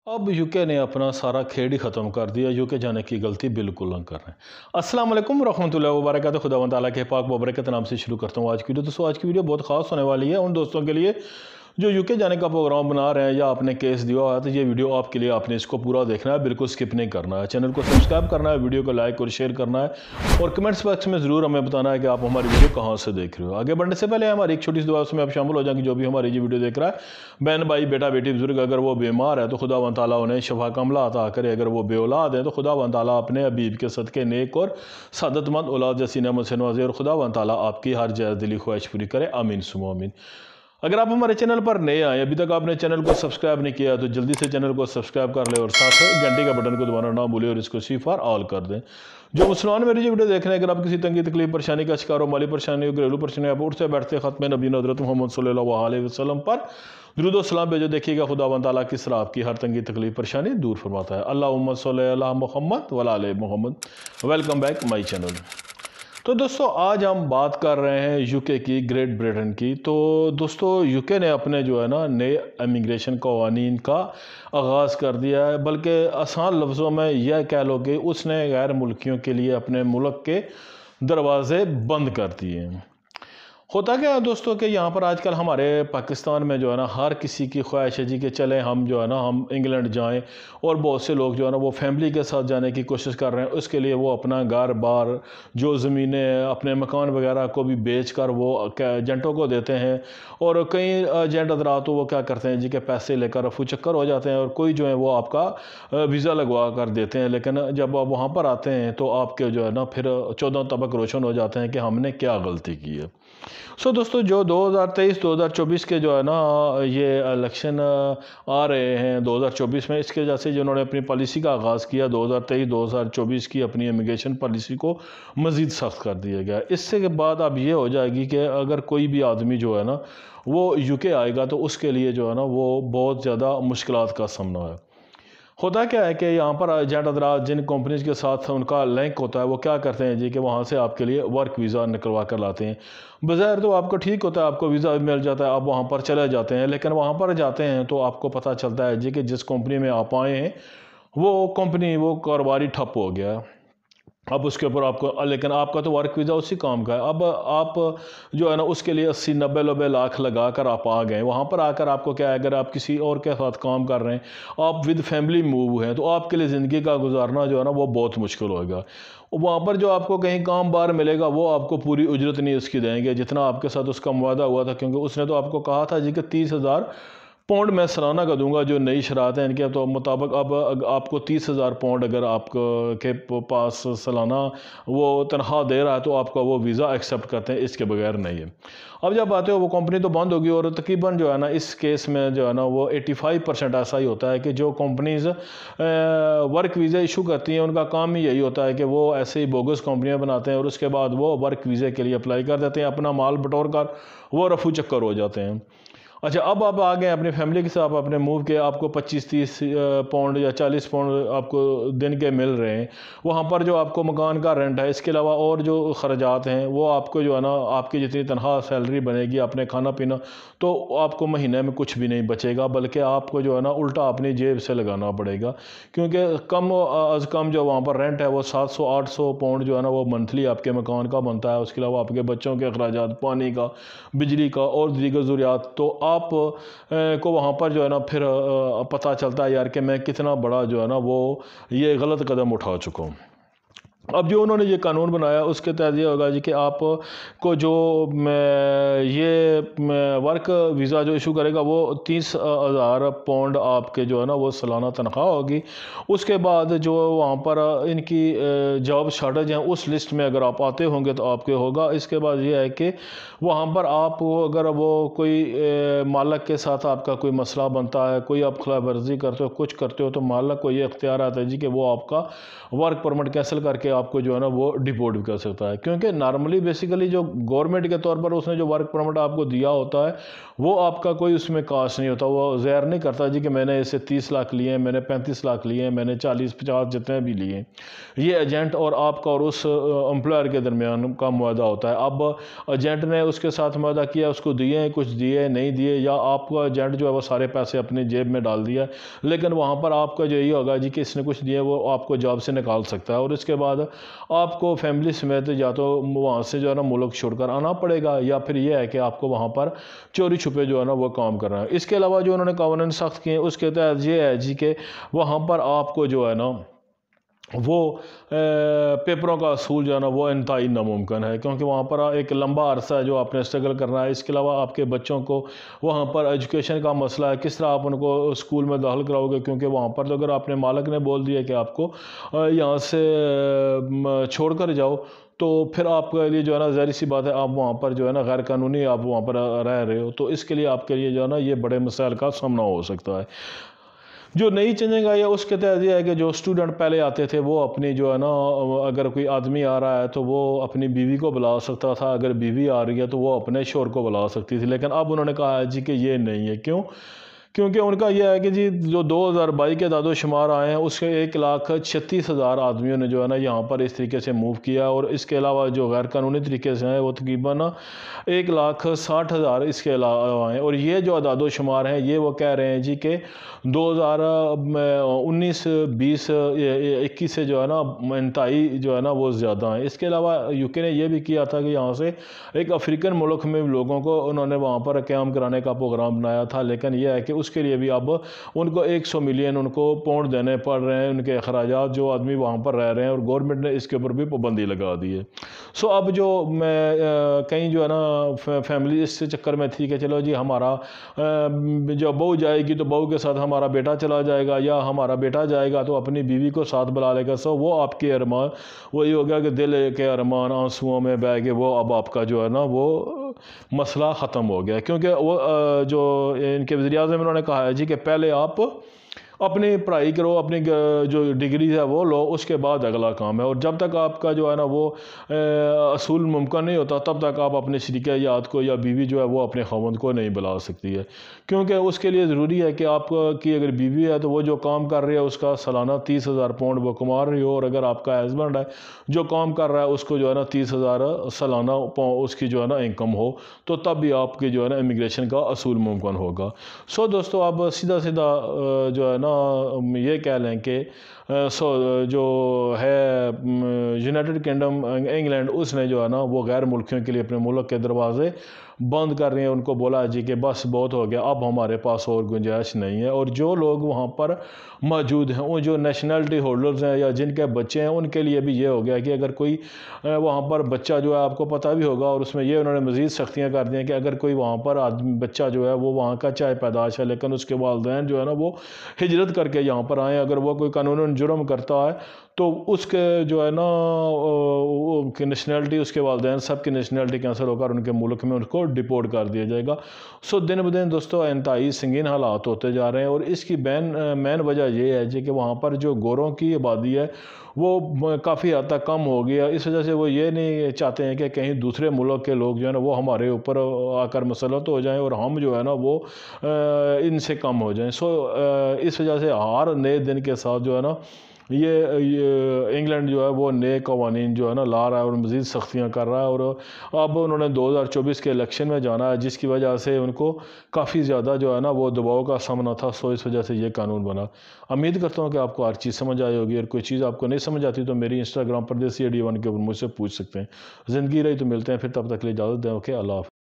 अब यूके ने अपना सारा खेल ही ख़त्म कर दिया। यूके जाने की गलती बिल्कुल न कर रहे हैं। अस्सलाम वालेकुम रहमतुल्लाहि व बरकातहू। खुदावंद ताला के पाक बरकत नाम से शुरू करता हूँ आज की वीडियो। दोस्तों आज की वीडियो बहुत ख़ास होने वाली है उन दोस्तों के लिए जो यूके जाने का प्रोग्राम बना रहे हैं या आपने केस दिया हुआ है, तो ये वीडियो आपके लिए, आपने इसको पूरा देखना है, बिल्कुल स्किप नहीं करना है। चैनल को सब्सक्राइब करना है, वीडियो को लाइक और शेयर करना है और कमेंट्स बॉक्स में ज़रूर हमें बताना है कि आप हमारी वीडियो कहाँ से देख रहे हो। आगे बढ़ने से पहले हमारी एक छोटी सी दुआ उसमें आप शामिल हो जाएंगे। जो भी हमारी ये वीडियो देख रहा है, बहन भाई बेटा बेटी बुजुर्ग, अगर वो बीमार है तो खुदावंद ताला उन्हें शफा कामला अता करे। अगर वो बेऔलाद है तो खुदावंद ताला अपने हबीब के सदके नेक और सादतमंद औलाद जैसी नेमत से नवाजे और खुदावंद ताला आपकी हर जायज़ दिली ख्वाहिश पूरी करे। आमीन सुम्मा आमीन। अगर आप हमारे चैनल पर नए आए, अभी तक आपने चैनल को सब्सक्राइब नहीं किया, तो जल्दी से चैनल को सब्सक्राइब कर ले और साथ घंटे का बटन को दबाना ना भूलें और इसको सी फॉर ऑल कर दें। जो मुसलमान मेरी वीडियो देख रहे हैं, अगर आप किसी तंगी तकलीफ परेशानी का शिकार हो, माली परेशानी हो, घरेलू परेशानी, आप उठते बैठते खत्म नबी हज़रत मोहम्मद सल्लल्लाहु अलैहि वसल्लम पर दुरूद व सलाम भेजो, देखिएगा खुदावंद ताला किस तरह आपकी हर तंगी तकलीफ परेशानी दूर फरमाता है। अल्लाहुम्मा सल्ली अला मुहम्मद व अला आले Muhammad. Welcome back my channel. तो दोस्तों आज हम बात कर रहे हैं यूके की, ग्रेट ब्रिटेन की। तो दोस्तों यूके ने अपने जो है ना नए इमिग्रेशन कवानीन का आगाज़ कर दिया है, बल्कि आसान लफ्ज़ों में यह कह लो कि उसने गैर मुल्कियों के लिए अपने मुल्क के दरवाज़े बंद कर दिए हैं। होता क्या है दोस्तों कि यहाँ पर आजकल हमारे पाकिस्तान में जो है ना हर किसी की ख्वाहिश है जी कि चले हम जो है ना हम इंग्लैंड जाएं, और बहुत से लोग जो है ना वो फैमिली के साथ जाने की कोशिश कर रहे हैं। उसके लिए वो अपना घर बार जो ज़मीनें अपने मकान वगैरह को भी बेच कर वो एजेंटों को देते हैं। और कई एजेंट हज़रात तो वो क्या करते हैं जी के पैसे लेकर रफू चक्कर हो जाते हैं, और कोई जो है वो आपका वीज़ा लगवा कर देते हैं। लेकिन जब आप वहाँ पर आते हैं तो आपके जो है ना फिर 14 तबक रोशन हो जाते हैं कि हमने क्या गलती की है। दोस्तों जो 2023-2024 के जो है ना ये इलेक्शन आ रहे हैं 2024 में, इसके वजह से जिन्होंने अपनी पॉलिसी का आगाज़ किया 2023-2024 की अपनी इमिग्रेशन पॉलिसी को मज़ीद सख्त कर दिया गया। इससे के बाद अब ये हो जाएगी कि अगर कोई भी आदमी जो है ना वो यूके आएगा तो उसके लिए जो है ना वो बहुत ज़्यादा मुश्किलात का सामना है। होता क्या है कि यहाँ पर एजेंट हज़रात जिन कंपनीज़ के साथ उनका लिंक होता है वो क्या करते हैं जी कि वहाँ से आपके लिए वर्क वीज़ा निकलवा कर लाते हैं। बज़ाहिर तो आपको ठीक होता है, आपको वीज़ा भी मिल जाता है, आप वहाँ पर चले जाते हैं। लेकिन वहाँ पर जाते हैं तो आपको पता चलता है जी कि जिस कंपनी में आप आए हैं वो कंपनी, वो कारोबारी ठप हो गया है। अब उसके ऊपर आपको, लेकिन आपका तो वर्क वीज़ा उसी काम का है। अब आप जो है ना उसके लिए 80-90 लाख लगा कर आप आ गए। वहाँ पर आकर आपको क्या है, अगर आप किसी और के साथ काम कर रहे हैं, आप विद फैमिली मूव हैं, तो आपके लिए ज़िंदगी का गुजारना जो है ना वो बहुत मुश्किल होगा। वहाँ पर जो आपको कहीं काम बार मिलेगा वो आपको पूरी उजरत नहीं उसकी देंगे जितना आपके साथ उसका मुआदा हुआ था, क्योंकि उसने तो आपको कहा था जी कि 30,000 पाउंड मैं सालाना का दूंगा। जो नई शरात है इनके तो मुताबिक अब आपको 30,000 पाउंड अगर आपके पास सालाना वो तनख्वाह दे रहा है तो आपका वो वीज़ा एक्सेप्ट करते हैं, इसके बगैर नहीं है। अब जब आते हो वो कंपनी तो बंद होगी, और तकरीबन जो है ना इस केस में जो है ना वो 85% ऐसा ही होता है कि जो कंपनीज़ वर्क वीज़ा इशू करती हैं उनका काम ही यही होता है कि वो ऐसे ही बोगस कंपनियाँ बनाते हैं और उसके बाद वो वर्क वीज़े के लिए अप्लाई कर देते हैं, अपना माल बटोर कर वो रफू चक्कर हो जाते हैं। अच्छा, अब आप आ गए अपनी फैमिली के साथ, अपने मूव के, आपको 25-30 पाउंड या 40 पाउंड आपको दिन के मिल रहे हैं। वहाँ पर जो आपको मकान का रेंट है, इसके अलावा और जो खर्चात हैं वो आपको जो है ना आपकी जितनी तनख्वाह सैलरी बनेगी, आपने खाना पीना, तो आपको महीने में कुछ भी नहीं बचेगा, बल्कि आपको जो है ना उल्टा अपनी जेब से लगाना पड़ेगा। क्योंकि कम अज़ कम जो वहाँ पर रेंट है वो 700-800 पाउंड जो है ना वो मंथली आपके मकान का बनता है। उसके अलावा आपके बच्चों के अखराजात, पानी का, बिजली का और दीगर ज़रूरियात। तो आप को वहाँ पर जो है ना फिर पता चलता है यार कि मैं कितना बड़ा जो है ना वो ये गलत कदम उठा चुका हूँ। अब जो उन्होंने ये कानून बनाया उसके तहत ये होगा जी कि आप को जो ये वर्क वीज़ा जो इशू करेगा वो 30,000 पाउंड आपके जो है ना वो सालाना तनख्वाह होगी। उसके बाद जो वहाँ पर इनकी जॉब शॉर्टेज हैं उस लिस्ट में अगर आप आते होंगे तो आपके होगा। इसके बाद ये है कि वहाँ पर आप अगर वो कोई मालिक के साथ आपका कोई मसला बनता है, कोई आप खिलाफ वर्जी करते हो, कुछ करते हो, तो मालिक को ये इख्तियार आता है जी कि वो आपका वर्क परमिट कैंसिल करके آپ کو جو ہے نا وہ ڈیپورٹ بھی کر سکتا ہے، کیونکہ نارملی بیسیکلی جو گورنمنٹ کے طور پر اس نے جو ورک پرمٹ آپ کو دیا ہوتا ہے وہ آپ کا کوئی اس میں کاسٹ نہیں ہوتا، وہ ظاہر نہیں کرتا جی کہ میں نے اسے 30 لاکھ لیے ہیں، میں نے 35 لاکھ لیے ہیں، میں نے 40-50 جتنے بھی لیے ہیں۔ یہ ایجنٹ اور آپ کا اور اس امپلائر کے درمیان کا معاہدہ ہوتا ہے۔ اب ایجنٹ نے اس کے ساتھ معاہدہ کیا، اس کو دیے ہیں، کچھ دیے نہیں دیے، یا آپ کا ایجنٹ جو ہے وہ سارے پیسے اپنی جیب میں ڈال دیا، لیکن وہاں پر آپ کا جو یہ ہوگا جی کہ اس نے کچھ دیے وہ آپ کو جاب سے نکال سکتا ہے، اور اس کے بعد آپ کو فیملی سمیت یا تو وہاں سے جو ہے نا ملک چھوڑ کر آنا پڑے گا، یا پھر یہ ہے کہ آپ کو وہاں پر چوری چھپے جو ہے نا وہ کام کرنا ہے۔ اس کے علاوہ جو انہوں نے قوانین سخت کیے ہیں اس کے تحت یہ ہے جی کہ وہاں پر آپ کو جو ہے نا وہ پیپروں کا اصول جو ہے نا وہ انتہائی ناممکن ہے، کیونکہ وہاں پر ایک لمبا عرصہ ہے جو آپ نے اسٹرگل کرنا ہے۔ اس کے علاوہ آپ کے بچوں کو وہاں پر ایجوکیشن کا مسئلہ ہے، کس طرح آپ ان کو اسکول میں داخل کراؤ گے، کیونکہ وہاں پر تو اگر آپ نے مالک نے بول دیا کہ آپ کو یہاں سے چھوڑ کر جاؤ تو پھر آپ کے لیے جو ہے نا ظاہر سی بات ہے آپ وہاں پر جو ہے نا غیر قانونی آپ وہاں پر رہ رہے ہو، تو اس کے لیے آپ کے لیے جو ہے نا یہ بڑے مسائل کا سامنا ہو سکتا ہے۔ جو نئی چینجنگ آئی ہے اس کے تحت یہ ہے کہ جو اسٹوڈنٹ پہلے آتے تھے وہ اپنی جو ہے نا اگر کوئی آدمی آ رہا ہے تو وہ اپنی بیوی کو بلا سکتا تھا، اگر بیوی آ رہی ہے تو وہ اپنے شوہر کو بلا سکتی تھی، لیکن اب انہوں نے کہا ہے جی کہ یہ نہیں ہے۔ کیوں؟ کیونکہ ان کا یہ ہے کہ جی جو 2022 کے اعداد و شمار آئے ہیں اس کے 1,36,000 آدمیوں نے جو ہے نا یہاں پر اس طریقے سے موو کیا، اور اس کے علاوہ جو غیر قانونی طریقے سے ہیں وہ تقریباً 1,60,000 اس کے علاوہ ہیں، اور یہ جو اعداد و شمار ہیں یہ وہ کہہ رہے ہیں جی کہ 2019 20 21 سے جو ہے نا انتہائی جو ہے نا وہ زیادہ ہیں۔ اس کے علاوہ یو کے نے یہ بھی کیا تھا کہ یہاں سے ایک افریقن ملک میں لوگوں کو انہوں نے وہاں پر قیام کرانے کا پروگرام بنایا تھا، لیکن یہ ہے کہ اس کے لیے بھی اب ان کو 100 ملین ان کو پاؤنڈ دینے پڑ رہے ہیں، ان کے اخراجات جو آدمی وہاں پر رہ رہے ہیں، اور گورنمنٹ نے اس کے اوپر بھی پابندی لگا دی ہے۔ اب جو میں کہیں جو ہے نا فیملی اس چکر میں تھی کہ چلو جی ہمارا جو بہو جائے گی تو بہو کے ساتھ ہمارا بیٹا چلا جائے گا، یا ہمارا بیٹا جائے گا تو اپنی بیوی کو ساتھ بلا لے گا، وہ آپ کے ارمان وہی ہو گیا کہ دل کے ارمان آنسوؤں میں بہہ کے وہ اب آپ کا جو ہے نا وہ مسئلہ ختم ہو گیا، کیونکہ وہ جو ان کے وزیر اعظم انہوں نے کہا ہے جی کہ پہلے آپ اپنی پڑھائی کرو، اپنی جو ڈگری ہے وہ لو، اس کے بعد اگلا کام ہے، اور جب تک آپ کا جو ہے نا وہ اصول ممکن نہیں ہوتا تب تک آپ اپنے شریک حیات کو یا بیوی جو ہے وہ اپنے خاوند کو نہیں بلا سکتی ہے، کیونکہ اس کے لیے ضروری ہے کہ آپ کی اگر بیوی ہے تو وہ جو کام کر رہی ہے اس کا سالانہ 30,000 پاؤنڈ وہ کما رہی ہو، اور اگر آپ کا ہسبینڈ ہے جو کام کر رہا ہے اس کو جو ہے نا 30,000 سالانہ اس کی جو ہے نا انکم ہو، تو تب بھی آپ کی جو ہے نا امیگریشن کا اصول ممکن ہوگا۔ دوستو اب سیدھا جو ہے نا یہ کہہ لیں کہ جو ہے یونائٹڈ کنگڈم انگلینڈ اس نے جو ہے نا وہ غیر ملکیوں کے لیے اپنے ملک کے دروازے بند کر رہے ہیں، ان کو بولا جی کہ بس بہت ہو گیا، اب ہمارے پاس اور گنجائش نہیں ہے، اور جو لوگ وہاں پر موجود ہیں وہ جو نیشنلٹی ہولڈرز ہیں یا جن کے بچے ہیں ان کے لیے بھی یہ ہو گیا کہ اگر کوئی وہاں پر بچہ جو ہے آپ کو پتہ بھی ہوگا، اور اس میں یہ انہوں نے مزید سختیاں کر دی ہیں کہ اگر کوئی وہاں پر بچہ جو ہے وہ وہاں کا چاہے پیدائش ہے لیکن اس کے والدین جو ہے نا وہ ہجرت کر کے یہاں پر آئیں، اگر وہ کوئی قانون جرم کرتا ہے تو اس کے جو ہے نا کی نیشنلٹی اس کے والدین سب کی نیشنلٹی کینسل ہو کر ان کے ملک میں ان کو ڈیپورٹ کر دیا جائے گا۔ دن بدن دوستو انتہائی سنگین حالات ہوتے جا رہے ہیں، اور اس کی مین وجہ یہ ہے جی کہ وہاں پر جو گوروں کی آبادی ہے وہ کافی حد تک کم ہو گیا، اس وجہ سے وہ یہ نہیں چاہتے ہیں کہ کہیں دوسرے ملک کے لوگ جو ہے نا وہ ہمارے اوپر آ کر مسلط ہو جائیں اور ہم جو ہے نا وہ ان سے کم ہو جائیں۔ اس وجہ سے ہر نئے دن کے ساتھ جو ہے نا یہ انگلینڈ جو ہے وہ نئے قوانین جو ہے نا لا رہا ہے اور مزید سختیاں کر رہا ہے، اور اب انہوں نے 2024 کے الیکشن میں جانا ہے جس کی وجہ سے ان کو کافی زیادہ جو ہے نا وہ دباؤ کا سامنا تھا، اس وجہ سے یہ قانون بنا۔ امید کرتا ہوں کہ آپ کو ہر چیز سمجھ آئی ہوگی، اور کوئی چیز آپ کو نہیں سمجھ آتی تو میری انسٹاگرام پر دیسی AD1 کے اوپر مجھ سے پوچھ سکتے ہیں۔ زندگی رہی تو ملتے ہیں پھر، تب تک کے لیے اجازت دیں، اوکے، اللہ حافظ۔